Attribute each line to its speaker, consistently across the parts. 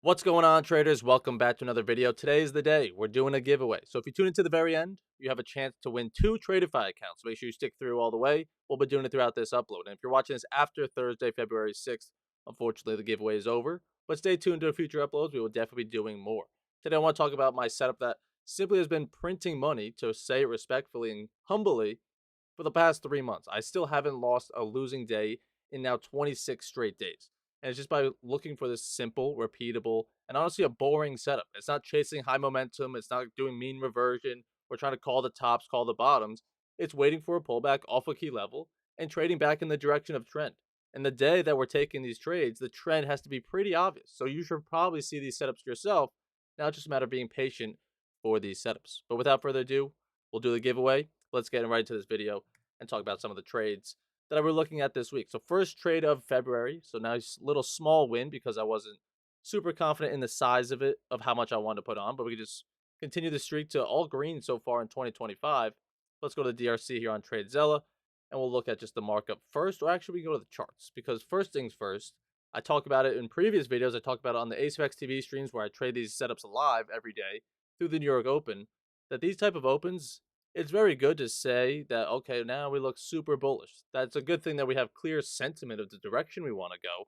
Speaker 1: What's going on, traders? Welcome back to another video. Today is the day. We're doing a giveaway. So if you tune into the very end, you have a chance to win 2 Tradeify accounts. Make sure you stick through all the way. We'll be doing it throughout this upload. And if you're watching this after Thursday, February 6th, unfortunately the giveaway is over. But stay tuned to future uploads. We will definitely be doing more. Today I want to talk about my setup that simply has been printing money, to say it respectfully and humbly, for the past 3 months. I still haven't lost a losing day in now 26 straight days. And it's just by looking for this simple, repeatable, and honestly a boring setup. It's not chasing high momentum. It's not doing mean reversion. We're trying to call the tops, call the bottoms. It's waiting for a pullback off a key level and trading back in the direction of trend. And the day that we're taking these trades, the trend has to be pretty obvious. So you should probably see these setups yourself. Now it's just a matter of being patient for these setups. But without further ado, we'll do the giveaway. Let's get right into this video and talk about some of the trades that we're looking at this week. So first trade of February. So nice little small win because I wasn't super confident in the size of it, of how much I wanted to put on, but we could just continue the streak to all green so far in 2025. Let's go to the DRC here on TradeZella, and we'll look at just the markup first, or actually we can go to the charts, because first things first, I talk about it in previous videos. I talked about it on the ASFX TV streams where I trade these setups live every day through the New York Open, that these type of opens, it's very good to say that, okay, now we look super bullish. That's a good thing that we have clear sentiment of the direction we want to go.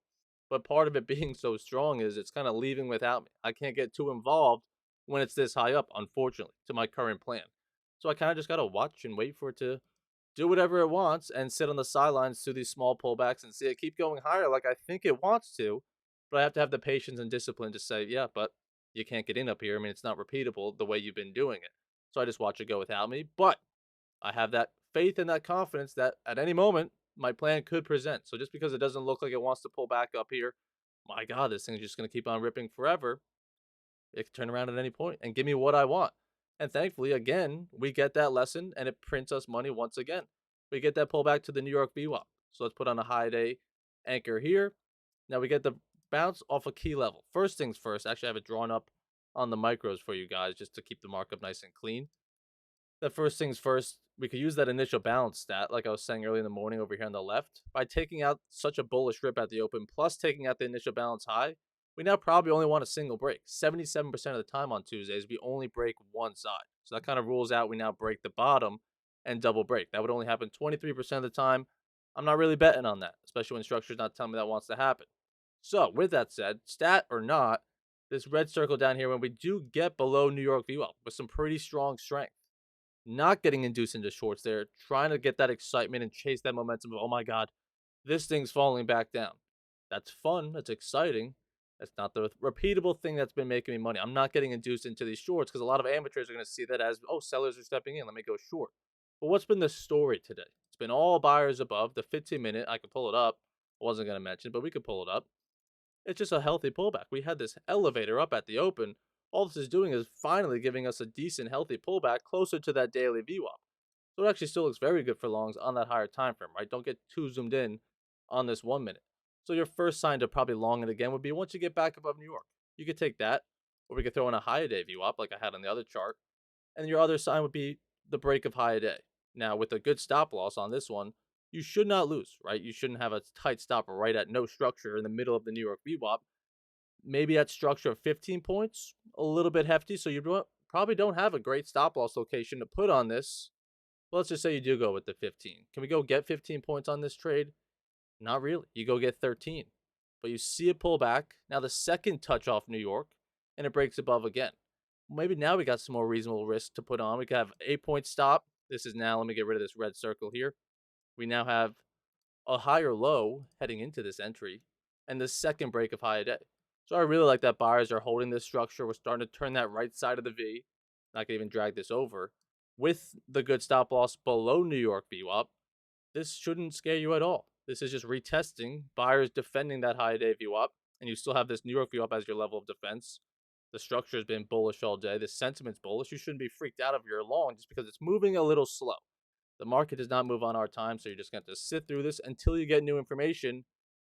Speaker 1: But part of it being so strong is it's kind of leaving without me. I can't get too involved when it's this high up, unfortunately, to my current plan. So I kind of just got to watch and wait for it to do whatever it wants and sit on the sidelines through these small pullbacks and see it keep going higher like I think it wants to. But I have to have the patience and discipline to say, yeah, but you can't get in up here. I mean, it's not repeatable the way you've been doing it. So I just watch it go without me. But I have that faith and that confidence that at any moment my plan could present. So just because it doesn't look like it wants to pull back up here, my God, this thing's just going to keep on ripping forever. It can turn around at any point and give me what I want. And thankfully, again, we get that lesson and it prints us money once again. We get that pullback to the New York VWAP. So let's put on a high day anchor here. Now we get the bounce off a key level. First things first, actually, I have it drawn up on the micros for you guys just to keep the markup nice and clean. That first things first, we could use that initial balance stat, like I was saying early in the morning over here on the left. By taking out such a bullish rip at the open, plus taking out the initial balance high, we now probably only want a single break. 77% of the time on Tuesdays, we only break one side. So that kind of rules out we now break the bottom and double break. That would only happen 23% of the time. I'm not really betting on that, especially when structure's not telling me that wants to happen. So with that said, stat or not, this red circle down here, when we do get below New York VWAP with some pretty strong strength, not getting induced into shorts there, trying to get that excitement and chase that momentum of, oh my God, this thing's falling back down. That's fun. That's exciting. That's not the repeatable thing that's been making me money. I'm not getting induced into these shorts because a lot of amateurs are going to see that as, oh, sellers are stepping in. Let me go short. But what's been the story today? It's been all buyers above the 15-minute. I could pull it up. I wasn't going to mention, but we could pull it up. It's just a healthy pullback. We had this elevator up at the open. All this is doing is finally giving us a decent, healthy pullback closer to that daily VWAP. So it actually still looks very good for longs on that higher time frame, right? Don't get too zoomed in on this 1 minute. So your first sign to probably long it again would be once you get back above New York. You could take that, or we could throw in a higher day VWAP like I had on the other chart. And your other sign would be the break of higher day. Now, with a good stop loss on this one, you should not lose, right? You shouldn't have a tight stop right at no structure in the middle of the New York VWAP. Maybe at structure of 15 points, a little bit hefty. So you probably don't have a great stop loss location to put on this. But let's just say you do go with the 15. Can we go get 15 points on this trade? Not really. You go get 13. But you see it pull back. Now the second touch off New York, and it breaks above again. Maybe now we got some more reasonable risk to put on. We could have 8 point stop. This is now, let me get rid of this red circle here. We now have a higher low heading into this entry and the second break of high day. So I really like that buyers are holding this structure. We're starting to turn that right side of the V. Not gonna even drag this over. With the good stop loss below New York VWAP, this shouldn't scare you at all. This is just retesting, buyers defending that high day VWAP, and you still have this New York VWAP as your level of defense. The structure has been bullish all day. The sentiment's bullish. You shouldn't be freaked out of your long just because it's moving a little slow. The market does not move on our time, so you're just going to have to sit through this until you get new information,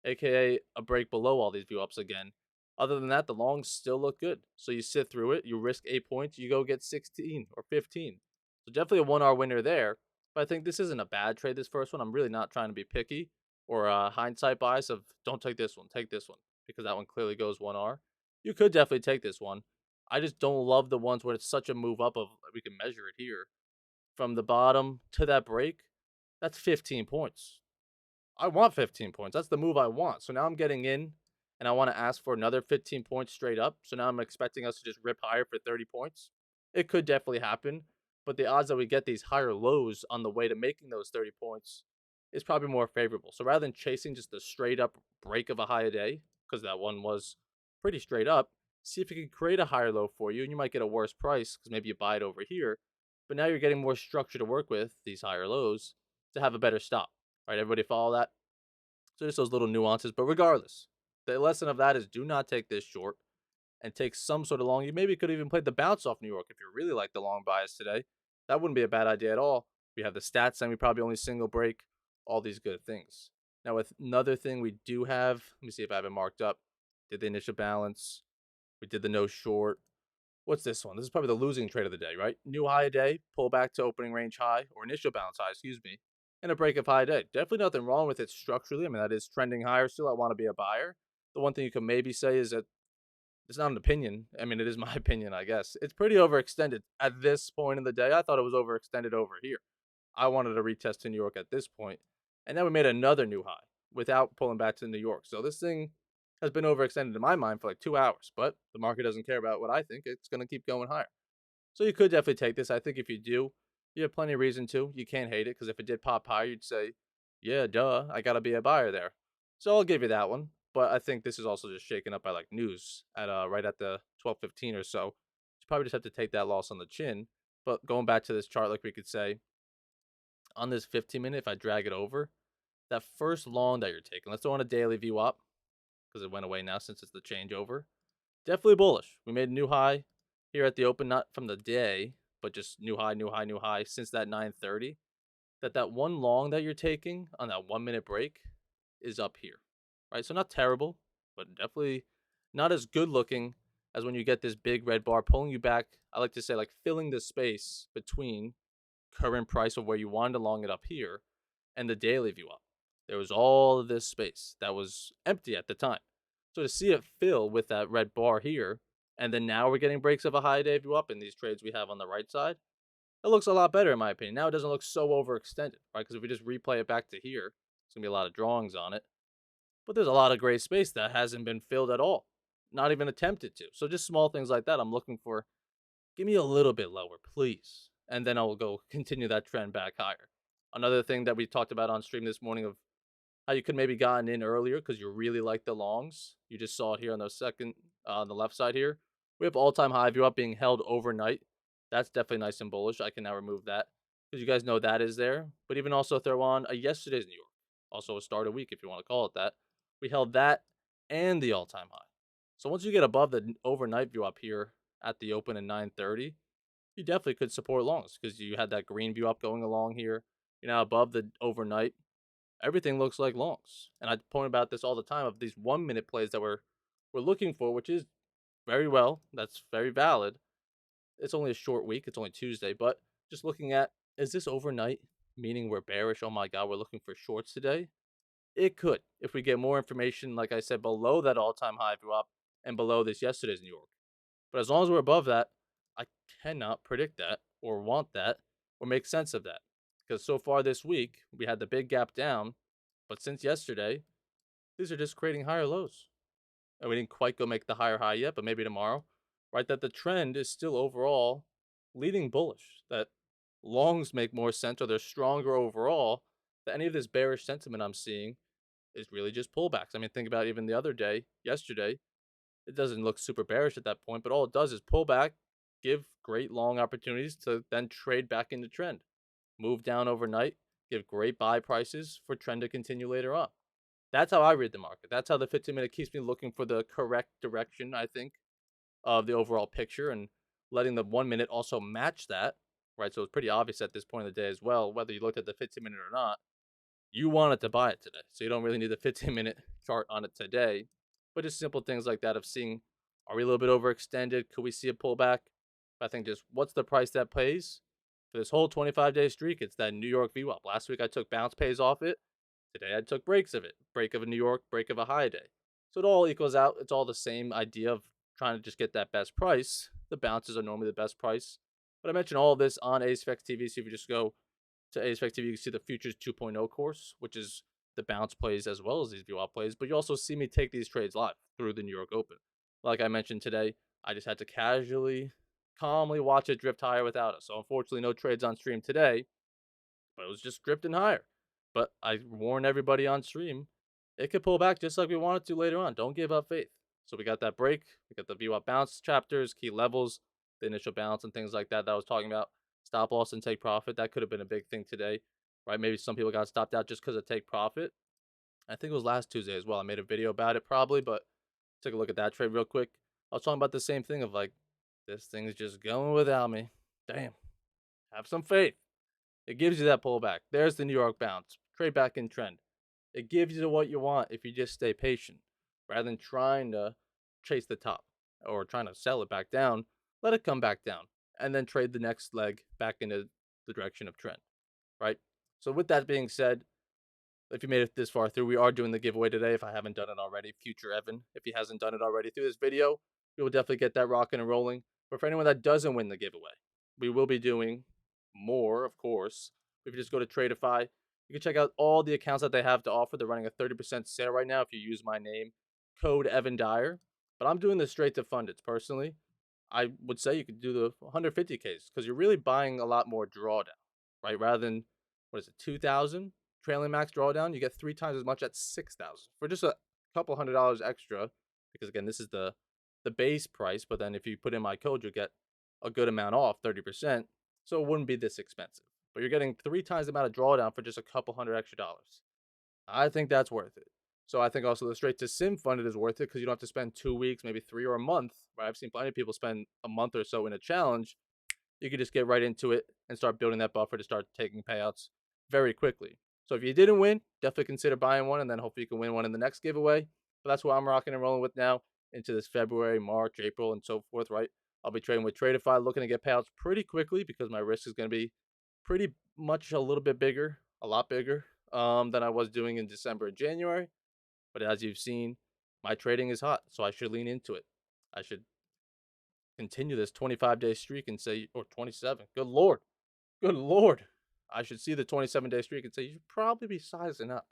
Speaker 1: aka a break below all these VWAPs again. Other than that, the longs still look good. So you sit through it, you risk 8 points, you go get 16 or 15. So definitely a 1R winner there. But I think this isn't a bad trade, this first one. I'm really not trying to be picky or hindsight bias of don't take this one, because that one clearly goes 1R. You could definitely take this one. I just don't love the ones where it's such a move up of we can measure it here. From the bottom to that break, that's 15 points. I want 15 points. That's the move I want. So now I'm getting in and I want to ask for another 15 points straight up. So now I'm expecting us to just rip higher for 30 points. It could definitely happen, but the odds that we get these higher lows on the way to making those 30 points is probably more favorable. So rather than chasing just a straight up break of a high a day, because that one was pretty straight up, see if it can create a higher low for you, and you might get a worse price because maybe you buy it over here. But now you're getting more structure to work with these higher lows to have a better stop. Right? Everybody follow that? So just those little nuances. But regardless, the lesson of that is do not take this short and take some sort of long. You maybe could even play the bounce off New York if you really like the long bias today. That wouldn't be a bad idea at all. We have the stats and we probably only single break, all these good things. Now, with another thing we do have, let me see if I have it marked up. Did the initial balance, we did the no short. What's this one? This is probably the losing trade of the day, right? New high a day, pull back to opening range high, or initial balance high, excuse me, and a break of high day. Definitely nothing wrong with it structurally. I mean, that is trending higher still. I want to be a buyer. The one thing you can maybe say is that it's not an opinion. I mean, it is my opinion, I guess. It's pretty overextended at this point in the day. I thought it was overextended over here. I wanted to retest to New York at this point, and then we made another new high without pulling back to New York. So this thing has been overextended in my mind for like 2 hours, but the market doesn't care about what I think. It's going to keep going higher. So you could definitely take this. I think if you do, you have plenty of reason to. You can't hate it because if it did pop higher, you'd say, yeah, duh, I got to be a buyer there. So I'll give you that one. But I think this is also just shaken up by like news at right at the 12:15 or so. You probably just have to take that loss on the chin. But going back to this chart, like we could say on this 15-minute, if I drag it over, that first long that you're taking, let's go on a daily VWAP because it went away now since it's the changeover. Definitely bullish. We made a new high here at the open, not from the day, but just new high, new high, new high since that 9:30. That one long that you're taking on that 1 minute break is up here, right? So not terrible, but definitely not as good looking as when you get this big red bar pulling you back. I like to say like filling the space between current price of where you wanted to long it up here and the daily view up. There was all of this space that was empty at the time. So to see it fill with that red bar here, and then now we're getting breaks of a high day view up in these trades we have on the right side, it looks a lot better in my opinion. Now it doesn't look so overextended, right? Because if we just replay it back to here, it's gonna be a lot of drawings on it. But there's a lot of gray space that hasn't been filled at all, not even attempted to. So just small things like that. I'm looking for. Give me a little bit lower, please, and then I'll go continue that trend back higher. Another thing that we talked about on stream this morning of how you could maybe gotten in earlier because you really like the longs. You just saw it here on the second on the left side here. We have all-time high view up being held overnight. That's definitely nice and bullish. I can now remove that because you guys know that is there. But even also throw on a yesterday's New York, also a start of week if you want to call it that. We held that and the all-time high. So once you get above the overnight view up here at the open at 9:30, you definitely could support longs because you had that green view up going along here. You're now above the overnight. Everything looks like longs. And I point about this all the time of these 1 minute plays that we're looking for, which is very well. That's very valid. It's only a short week. It's only Tuesday, but just looking at is this overnight, meaning we're bearish? Oh my god, we're looking for shorts today. It could if we get more information, like I said, below that all-time high drop and below this yesterday's New York. But as long as we're above that, I cannot predict that or want that or make sense of that. Because so far this week, we had the big gap down, but since yesterday, these are just creating higher lows. And we didn't quite go make the higher high yet, but maybe tomorrow. Right? That the trend is still overall leading bullish. That longs make more sense or they're stronger overall. That any of this bearish sentiment I'm seeing is really just pullbacks. I mean, think about even the other day, yesterday, it doesn't look super bearish at that point, but all it does is pull back, give great long opportunities to then trade back into trend, move down overnight, give great buy prices for trend to continue later on. That's how I read the market. That's how the 15-minute keeps me looking for the correct direction, I think, of the overall picture and letting the 1 minute also match that, right? So it's pretty obvious at this point of the day as well, whether you looked at the 15-minute or not, you wanted to buy it today. So you don't really need the 15-minute chart on it today. But just simple things like that of seeing, are we a little bit overextended? Could we see a pullback? I think just what's the price that pays? For this whole 25-day streak, it's that New York VWAP. Last week I took bounce pays off it. Today I took breaks of it. Break of a New York, break of a high day. So it all equals out. It's all the same idea of trying to just get that best price, the bounces are normally the best price. But I mentioned all of this on ASFX TV. So if you just go to ASFX TV, you can see the Futures 2.0 course, which is the bounce plays as well as these VWAP plays. But you also see me take these trades live through the New York Open. Like I mentioned today, I just had to casually, calmly watch it drift higher without us. So unfortunately, no trades on stream today, but it was just drifting higher. But I warned everybody on stream, it could pull back just like we want it to later on. Don't give up faith. So we got that break. We got the VWAP bounce chapters, key levels, the initial bounce, and things like that I was talking about. Stop loss and take profit. That could have been a big thing today, right? Maybe some people got stopped out just because of take profit. I think it was last Tuesday as well. I made a video about it probably, but take a look at that trade real quick. I was talking about the same thing of like, this thing's just going without me. Damn. Have some faith. It gives you that pullback. There's the New York bounce. Trade back in trend. It gives you what you want if you just stay patient rather than trying to chase the top or trying to sell it back down. Let it come back down and then trade the next leg back into the direction of trend, right? So with that being said, if you made it this far through, we are doing the giveaway today. If I haven't done it already, future Evan, if he hasn't done it already through this video, we will definitely get that rocking and rolling. But for anyone that doesn't win the giveaway, we will be doing more, of course. If you just go to Tradeify, you can check out all the accounts that they have to offer. They're running a 30% sale right now if you use my name, code Evan Dyer. But I'm doing this straight to fund it personally. I would say you could do the 150 case because you're really buying a lot more drawdown, right? Rather than, what is it, 2,000 trailing max drawdown, you get 3 times as much at 6,000 for just a couple $100 extra. Because again, this is the base price, but then if you put in my code, you'll get a good amount off, 30%. So it wouldn't be this expensive. But you're getting 3 times the amount of drawdown for just a couple hundred extra dollars. I think that's worth it. So I think also the straight to sim funded is worth it because you don't have to spend 2 weeks, maybe 3 or a month. Right? I've seen plenty of people spend a month or so in a challenge. You could just get right into it and start building that buffer to start taking payouts very quickly. So if you didn't win, definitely consider buying one and then hopefully you can win one in the next giveaway. But that's what I'm rocking and rolling with now into this February, March, April, and so forth, right? I'll be trading with Tradeify, looking to get payouts pretty quickly because my risk is going to be pretty much a little bit bigger, a lot bigger than I was doing in December and January. But as you've seen, my trading is hot, so I should lean into it. I should continue this 25-day streak and say, or 27. Good Lord. Good Lord. I should see the 27-day streak and say, you should probably be sizing up.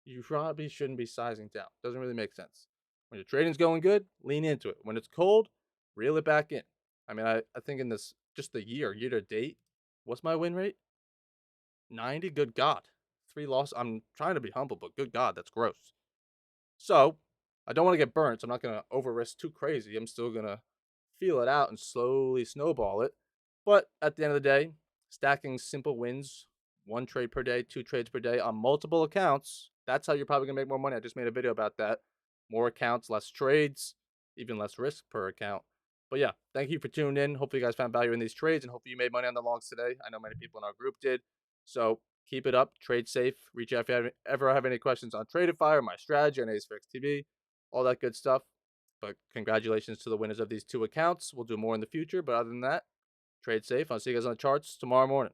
Speaker 1: You probably shouldn't be sizing down. Doesn't really make sense. When your trading's going good, lean into it. When it's cold, reel it back in. I mean, I think in this, just the year to date, what's my win rate? 90? Good God. 3 losses. I'm trying to be humble, but good God, that's gross. So, I don't want to get burnt, so I'm not going to over risk too crazy. I'm still going to feel it out and slowly snowball it. But at the end of the day, stacking simple wins, 1 trade per day, 2 trades per day on multiple accounts, that's how you're probably going to make more money. I just made a video about that. More accounts, less trades, even less risk per account. But yeah, thank you for tuning in. Hopefully you guys found value in these trades and hopefully you made money on the longs today. I know many people in our group did. So keep it up, trade safe. Reach out if you ever have any questions on Tradeify or my strategy on ASFX TV, all that good stuff. But congratulations to the winners of these 2 accounts. We'll do more in the future. But other than that, trade safe. I'll see you guys on the charts tomorrow morning.